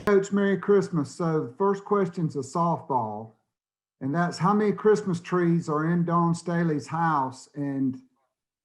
Coach, Merry Christmas. So the first question's a softball, and that's how many Christmas trees are in Don Staley's house, and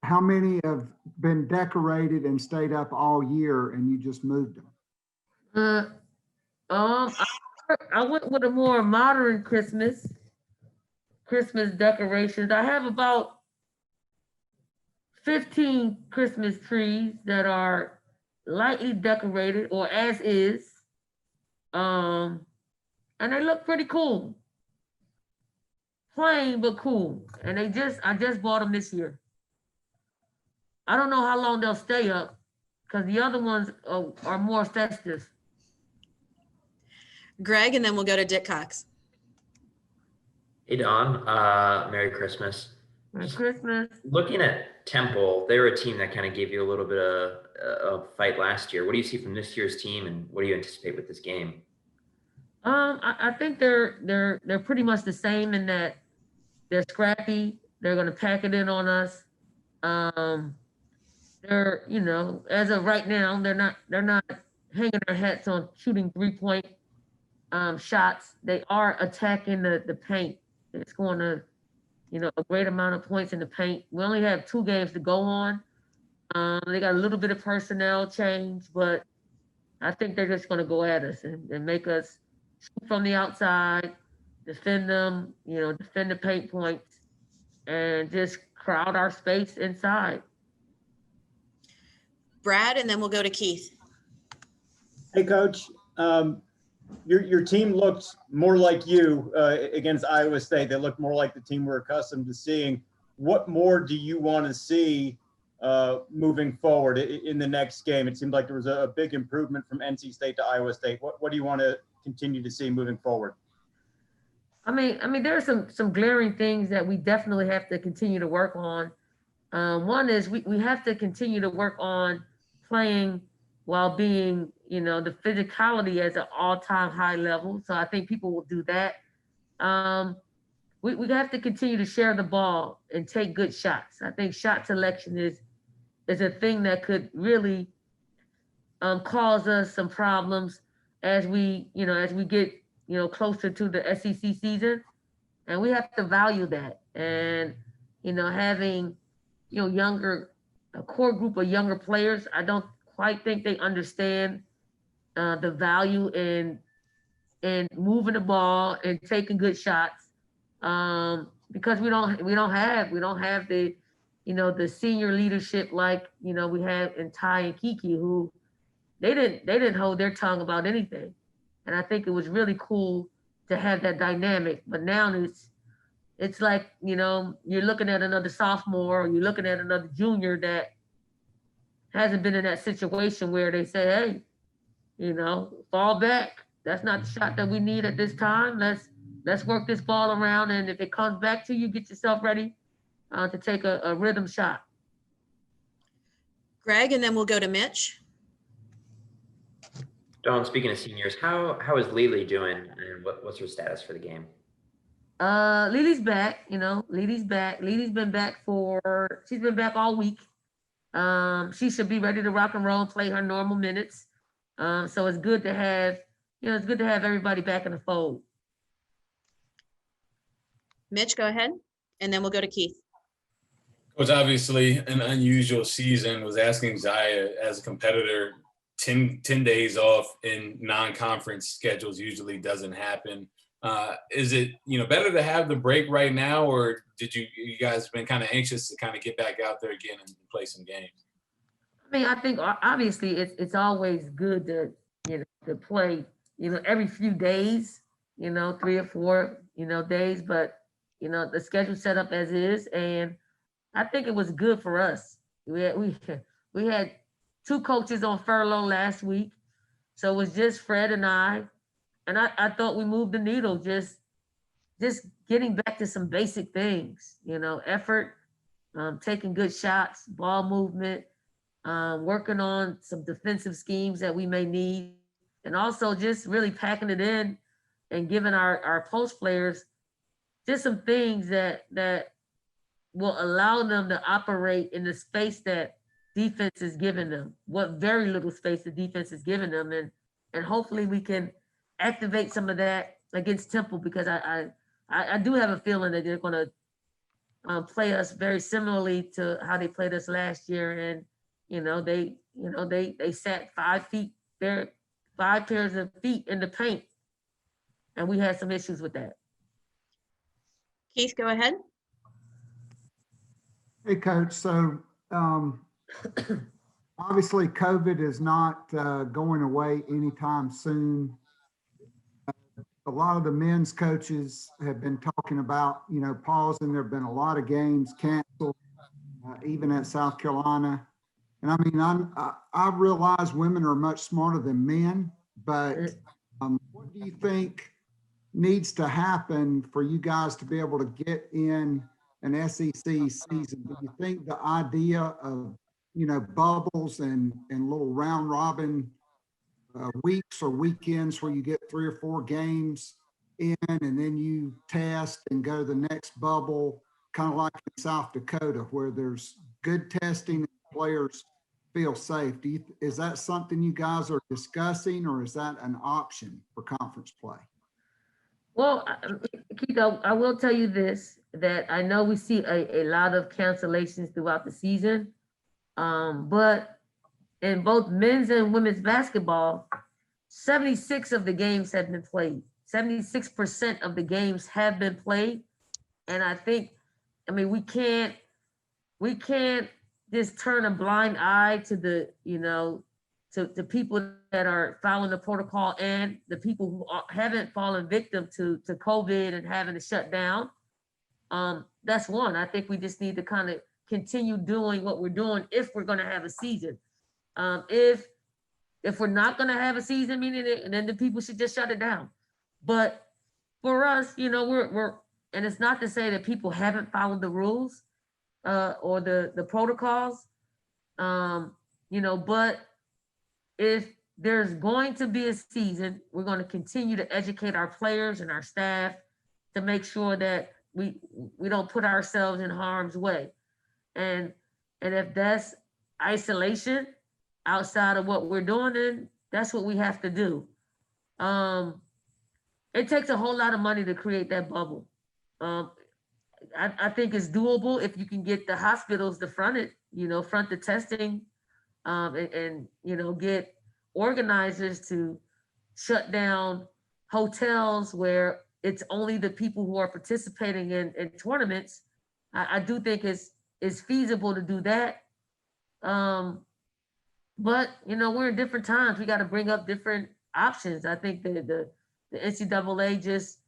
how many have been decorated and stayed up all year, and you just moved them? Uh, I went with a more modern Christmas decorations. I have about 15 Christmas trees that are lightly decorated or as is. Um, and they look pretty cool. Plain but cool. And I just bought them this year. I don't know how long they'll stay up because the other ones are more festive. Greg, and then we'll go to Dick Cox. Hey Don, Merry Christmas. Merry Christmas. Looking at Temple, they were a team that kind of gave you a little bit of fight last year. What do you see from this year's team, and what do you anticipate with this game? I think they're pretty much the same in that they're scrappy. They're going to pack it in on us. They're as of right now, they're not hanging their hats on shooting 3-point shots. They are attacking the paint. It's going to a great amount of points in the paint. We only have 2 games to go on. They got a little bit of personnel change, but I think they're just going to go at us and make us shoot from the outside, defend them, defend the paint points, and just crowd our space inside. Brad, and then we'll go to Keith. Hey, Coach. Your team looked more like you against Iowa State. They looked more like the team we're accustomed to seeing. What more do you want to see moving forward in the next game? It seemed like there was a big improvement from NC State to Iowa State. What do you want to continue to see moving forward? I mean, there are some glaring things that we definitely have to continue to work on. One is we have to continue to work on playing while being, the physicality at an all-time high level. So I think people will do that. We have to continue to share the ball and take good shots. I think shot selection is a thing that could really cause us some problems as we get closer to the SEC season, and we have to value that. And having a core group of younger players, I don't quite think they understand the value in moving the ball and taking good shots, because we don't have the the senior leadership like we have in Ty and Kiki, who they didn't hold their tongue about anything. And I think it was really cool to have that dynamic. But now it's like, you're looking at another sophomore, or you're looking at another junior that hasn't been in that situation where they say, hey, fall back. That's not the shot that we need at this time. Let's work this ball around, and if it comes back to you, get yourself ready to take a rhythm shot. Greg, and then we'll go to Mitch. Don, speaking of seniors, how is Lily doing, and what's her status for the game? Lily's back. Lily's back. Lily's been back she's been back all week. She should be ready to rock and roll and play her normal minutes. So it's good to have, everybody back in the fold. Mitch, go ahead, and then we'll go to Keith. It was obviously an unusual season. Was asking Zaya, as a competitor, 10 days off in non-conference schedules usually doesn't happen. Is it better to have the break right now, or did you guys been kind of anxious to kind of get back out there again and play some games? I mean, I think obviously it's always good to play every few days, 3 or 4 days, but the schedule set up as is, and I think it was good for us. We had 2 coaches on furlough last week, so it was just Fred and I thought we moved the needle, just getting back to some basic things, effort, taking good shots, ball movement, working on some defensive schemes that we may need, and also just really packing it in and giving our post players just some things that will allow them to operate in the space that defense is giving them, what very little space the defense is giving them. And and hopefully we can activate some of that against Temple, because I do have a feeling that they're going to play us very similarly to how they played us last year. And they sat 5 feet there, 5 pairs of feet in the paint, and we had some issues with that. Keith, go ahead. Hey, Coach. So obviously COVID is not going away anytime soon. A lot of the men's coaches have been talking about, pausing. There have been a lot of games canceled, even at South Carolina. And I mean, I realize women are much smarter than men, but what do you think needs to happen for you guys to be able to get in an SEC season? Do you think the idea of, bubbles and little round robin weeks or weekends where you get 3 or 4 games in and then you test and go to the next bubble, kind of like in South Dakota, where there's good testing and players feel safe? Is that something you guys are discussing, or is that an option for conference play? Well, Keith, I will tell you this, that I know we see a lot of cancellations throughout the season, but in both men's and women's basketball, 76 of the games have been played. 76% of the games have been played. And we can't just turn a blind eye to to people that are following the protocol and the people who haven't fallen victim to COVID and having to shut down. That's one. I think we just need to kind of continue doing what we're doing if we're going to have a season. If we're not going to have a season, then the people should just shut it down. But for us, we're and it's not to say that people haven't followed the rules or the protocols, but if there's going to be a season, we're going to continue to educate our players and our staff to make sure that we don't put ourselves in harm's way. And if that's isolation outside of what we're doing, then that's what we have to do. It takes a whole lot of money to create that bubble. I think it's doable if you can get the hospitals to front it, front the testing, and get organizers to shut down hotels where it's only the people who are participating in tournaments. I do think it's feasible to do that. But we're in different times. We got to bring up different options. I think the NCAA just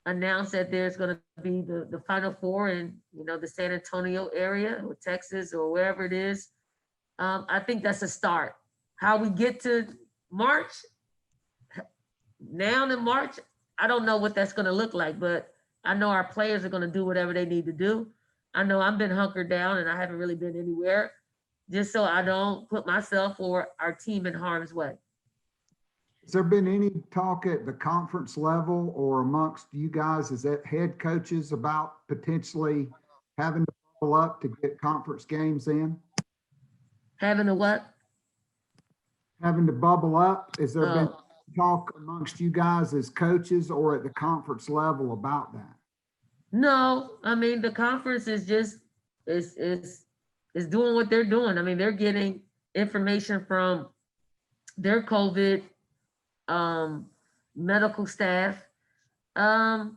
announced that there's going to be the Final Four in the San Antonio area or Texas or wherever it is. I think that's a start. How we get to March, now in March, I don't know what that's going to look like, but I know our players are going to do whatever they need to do. I know I've been hunkered down and I haven't really been anywhere, just so I don't put myself or our team in harm's way. Has there been any talk at the conference level or amongst you guys as head coaches about potentially having to bubble up to get conference games in? Having to what? Having to bubble up. Has there been talk amongst you guys as coaches or at the conference level about that? No, the conference is just is doing what they're doing. They're getting information from their COVID medical staff. I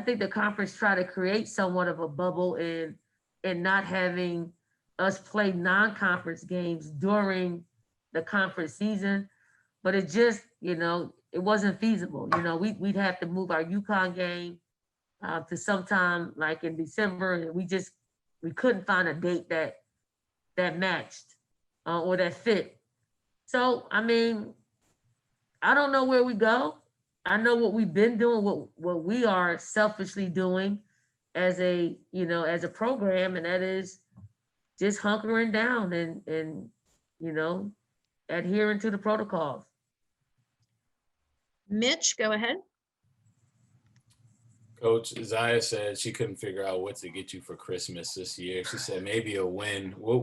think the conference try to create somewhat of a bubble in not having us play non-conference games during the conference season, but it just, it wasn't feasible. We'd have to move our UConn game to sometime like in December, and we couldn't find a date that matched or that fit. So, I don't know where we go. I know what we've been doing, what we are selfishly doing as a program, and that is just hunkering down and adhering to the protocols. Mitch, go ahead. Coach, Zaya said she couldn't figure out what to get you for Christmas this year. She said maybe a win. What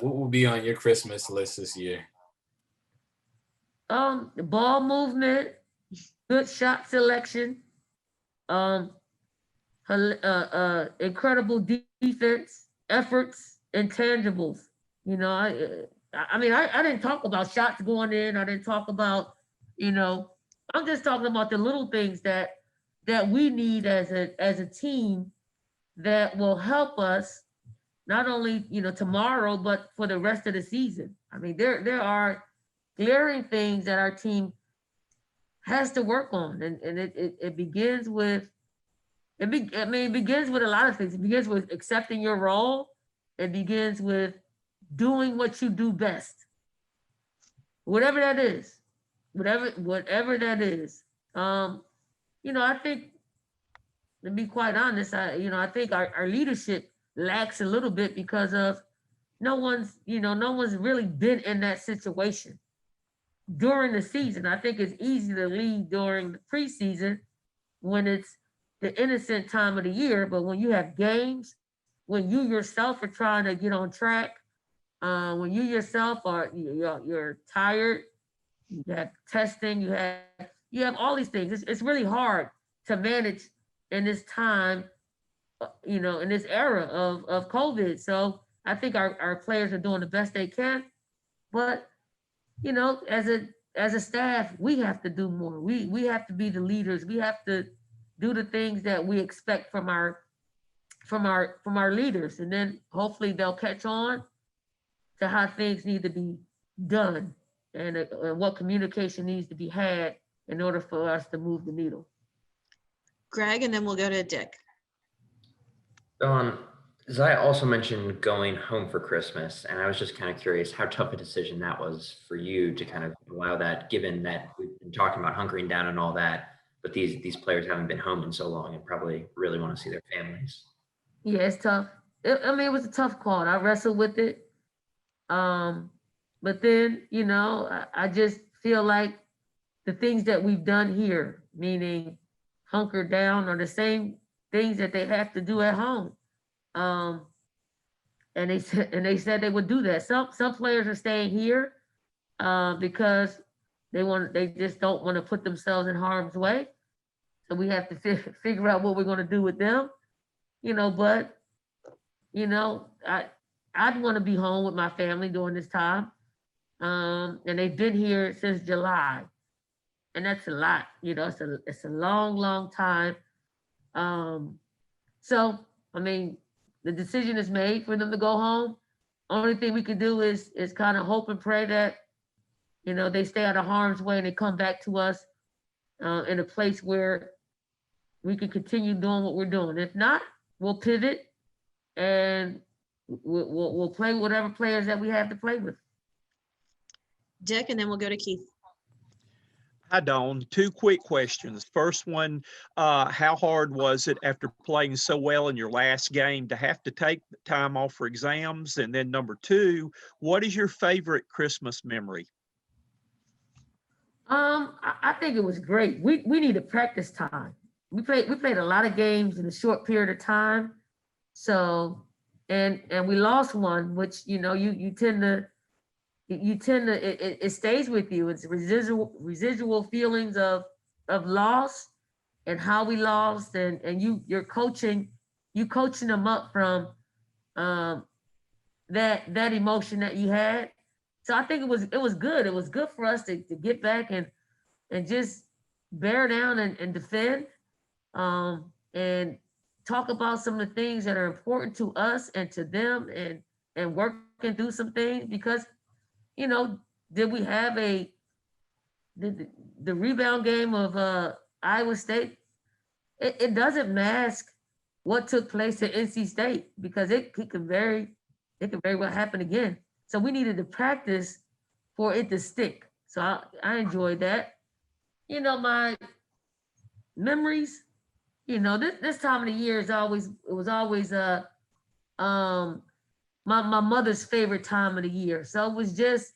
will be on your Christmas list this year? The ball movement, good shot selection, um, incredible defense, efforts, intangibles. You know, I didn't talk about shots going in. I didn't talk about, I'm just talking about the little things that we need as a team that will help us not only tomorrow but for the rest of the season. I mean, there are glaring things that our team has to work on, and it begins with it begins with a lot of things. It begins with accepting your role. It begins with doing what you do best, whatever that is, whatever that is. I think, to be quite honest, I think our leadership lacks a little bit because of no one's really been in that situation during the season. I think it's easy to lead during the preseason when it's the innocent time of the year, but when you have games, when you yourself are trying to get on track, when you yourself you're tired, you have testing, you have all these things. It's really hard to manage in this time, in this era of COVID. So I think our players are doing the best they can, but as a staff, we have to do more. We have to be the leaders. We have to do the things that we expect from our leaders, and then hopefully they'll catch on to how things need to be done and what communication needs to be had in order for us to move the needle. Greg, and then we'll go to Dick. Zaya also mentioned going home for Christmas, and I was just kind of curious how tough a decision that was for you to kind of allow that, given that we've been talking about hunkering down and all that, but these players haven't been home in so long and probably really want to see their families. Yeah, it's tough. It was a tough call. I wrestled with it. But then, I just feel like the things that we've done here, meaning hunker down, are the same things that they have to do at home. And they said they would do that. Some players are staying here because they just don't want to put themselves in harm's way. So we have to figure out what we're going to do with them. But I'd want to be home with my family during this time. And they've been here since July, and that's a lot. It's a long, long time. So I mean, the decision is made for them to go home. Only thing we can do is kind of hope and pray that they stay out of harm's way and they come back to us in a place where we can continue doing what we're doing. If not, we'll pivot and we'll play whatever players that we have to play with. Dick, and then we'll go to Keith. Hi, Dawn. Two quick questions. First one, how hard was it after playing so well in your last game to have to take time off for exams? And then number two, what is your favorite Christmas memory? I think it was great. We needed practice time. We played a lot of games in a short period of time. So, and we lost one, which you tend to it stays with you. It's residual feelings of loss and how we lost, and you're coaching them up from that emotion that you had. So I think it was good. It was good for us to get back and just bear down and defend, and talk about some of the things that are important to us and to them, and working through some things, because did we have the rebound game of Iowa State? It doesn't mask what took place at NC State, because it could very well happen again. So we needed to practice for it to stick. So I enjoyed that. My memories, this time of the year was always my mother's favorite time of the year. So it was just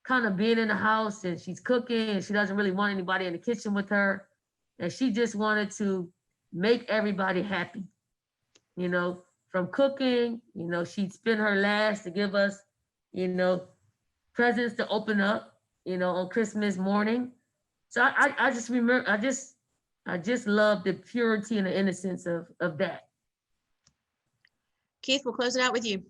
kind of being in the house, and she's cooking and she doesn't really want anybody in the kitchen with her. And she just wanted to make everybody happy. From cooking, she'd spend her last to give us, presents to open up, on Christmas morning. So I just remember, I just love the purity and the innocence of that. Keith, we'll close it out with you.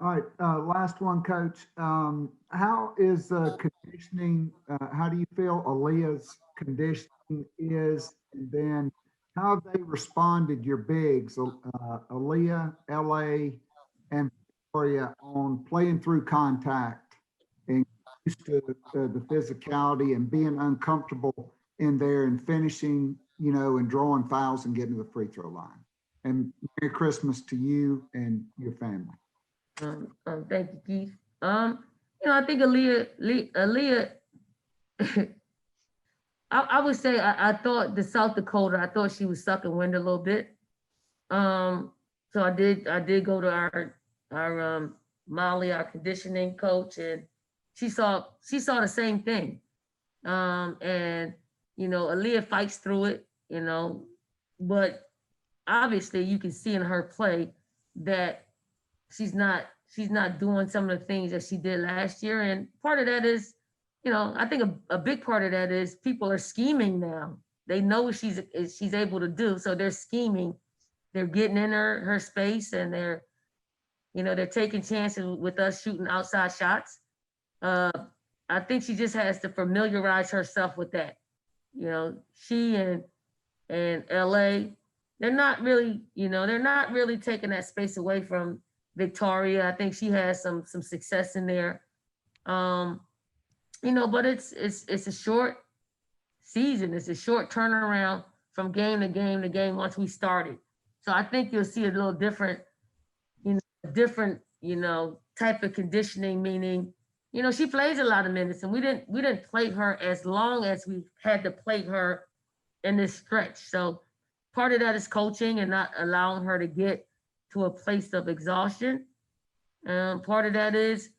All right, last one, Coach. How is conditioning? How do you feel Aaliyah's conditioning is? And then how have they responded, your bigs, Aaliyah, LA, and Victoria, on playing through contact and used to the physicality and being uncomfortable in there and finishing, and drawing fouls and getting to the free throw line? And Merry Christmas to you and your family. Thank you, Keith. I think Aaliyah, I would say I thought the South Dakota, I thought she was sucking wind a little bit. So I did go to our Molly, our conditioning coach, and she saw the same thing. And Aaliyah fights through it, but obviously you can see in her play that she's not doing some of the things that she did last year. And part of that is, I think a big part of that is people are scheming now. They know what she's able to do. So they're scheming, they're getting in her space, and they're taking chances with us shooting outside shots. I think she just has to familiarize herself with that. She and LA, they're not really taking that space away from Victoria. I think she has some success in there. But it's a short season. It's a short turnaround from game to game to game once we started. So I think you'll see a little different type of conditioning, meaning, she plays a lot of minutes, and we didn't play her as long as we had to play her in this stretch. So part of that is coaching and not allowing her to get to a place of exhaustion. Part of that is,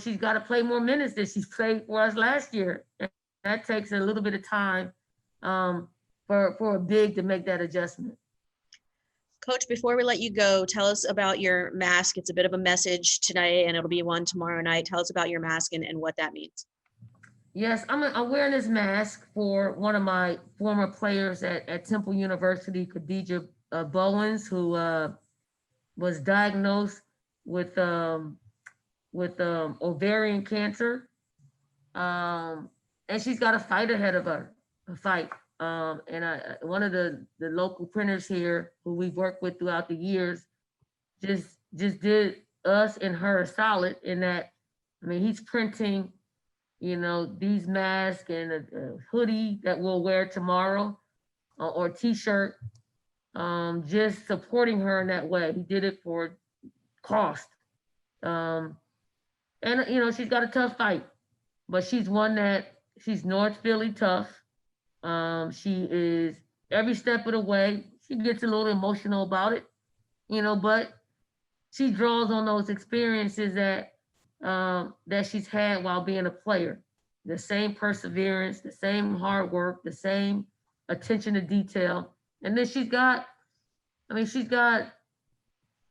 she's got to play more minutes than she's played for us last year. And that takes a little bit of time for a big to make that adjustment. Coach, before we let you go, tell us about your mask. It's a bit of a message today, and it'll be one tomorrow night. Tell us about your mask and what that means. Yes, I'm wearing this mask for one of my former players at Temple University, Khadijah Bowens, who was diagnosed with ovarian cancer, and she's got a fight ahead of her, and one of the local printers here, who we've worked with throughout the years, just did us and her a solid in that. I mean, he's printing, these masks and a hoodie that we'll wear tomorrow, or t-shirt, just supporting her in that way. He did it for cost. And she's got a tough fight, but she's North Philly tough. She is every step of the way. She gets a little emotional about it, but she draws on those experiences that she's had while being a player. The same perseverance, the same hard work, the same attention to detail. And then she's got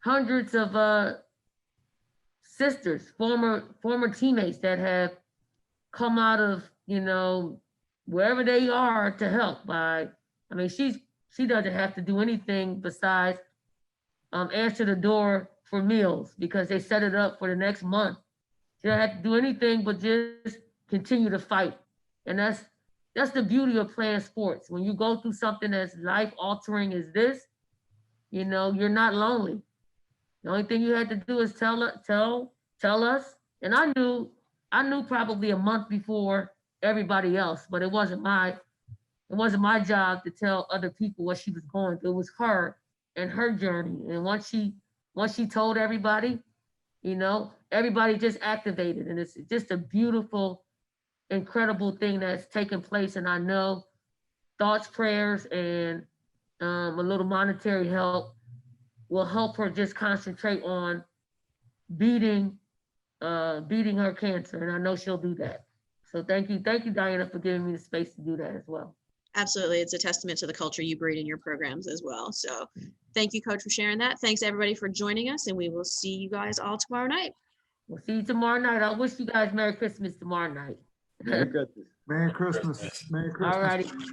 hundreds of sisters, former teammates that have come out of, wherever they are to help. She doesn't have to do anything besides answer the door for meals, because they set it up for the next month. She don't have to do anything but just continue to fight. And that's the beauty of playing sports. When you go through something as life altering as this, you're not lonely. The only thing you had to do is tell us. And I knew probably a month before everybody else, but it wasn't my job to tell other people what she was going through. It was her and her journey. And once she told everybody, everybody just activated. And it's just a beautiful, incredible thing that's taken place. And I know thoughts, prayers, and a little monetary help will help her just concentrate on beating her cancer. And I know she'll do that. So thank you, Diana, for giving me the space to do that as well. Absolutely. It's a testament to the culture you breed in your programs as well. So thank you, Coach, for sharing that. Thanks, everybody, for joining us, and we will see you guys all tomorrow night. We'll see you tomorrow night. I wish you guys Merry Christmas tomorrow night. Merry Christmas. Merry Christmas. Christmas. Merry Christmas. All righty. Thanks.